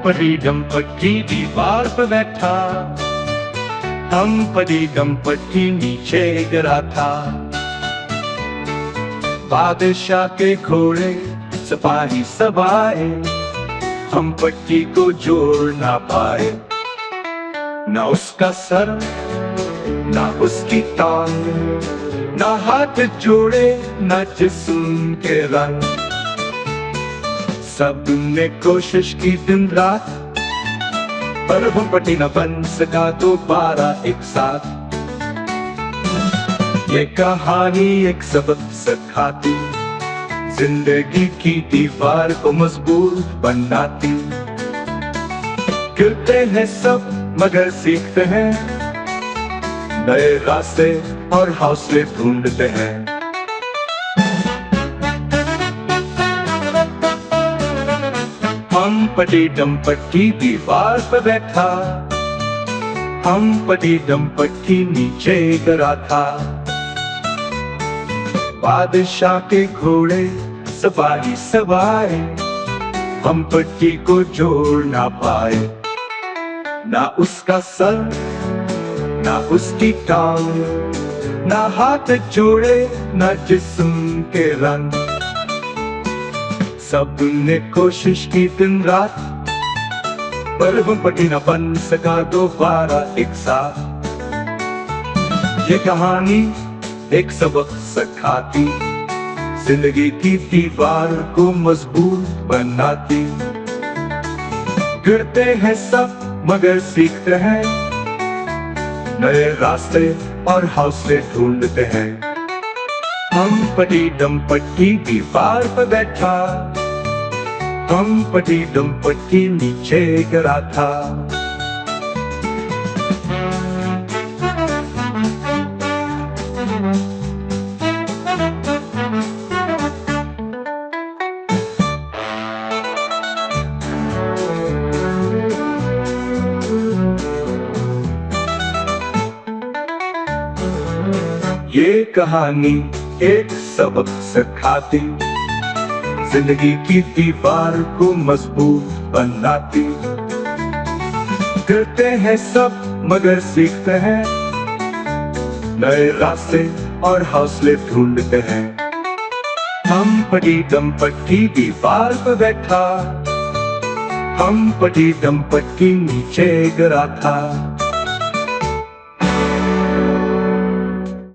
परी दंपति दीवार पर बैठा, हम परी दंपति नीचे गिरा था। बादशाह के घोड़े सिपाही सब आए, हम पट्टी को जोड़ ना पाए। ना उसका सर ना उसकी टांग, ना हाथ जोड़े ना जिस्म के रंग। सबने कोशिश की दिन रात, पर वो पट्टी न बन सका दोबारा एक साथ। ये कहानी एक सबक सिखाती, जिंदगी की दीवार को मजबूत बनाती। गिरते हैं सब मगर सीखते हैं, नए रास्ते और हौसले ढूंढते हैं। हम पति दंपति दीवार पर बैठा, हम पति दंपति नीचे गिरा था। बादशाह के घोड़े सिपाही सब आए, हम पट्टी को जोड़ ना पाए। ना उसका सर ना उसकी टांग, ना हाथ जोड़े ना जिस्म के रंग। सबने कोशिश की दिन रात, पर वो पट्टी न बन सका दोबारा एक साथ। ये कहानी एक सबक सिखाती, जिंदगी की दीवार को मजबूत बनाती। गिरते हैं सब मगर सीखते हैं, नए रास्ते और हौसले ढूंढते हैं। हम पति दंपति दीवार पर बैठा, हम पति दंपति नीचे गिरा था। ये कहानी एक सबक सिखाती, जिंदगी की दीवार को मजबूत बनाती। गिरते हैं सब मगर सीखते हैं, नए रास्ते और हौसले ढूंढते हैं। हम पति दंपति दीवार पर बैठा, हम पति दंपति नीचे गिरा था।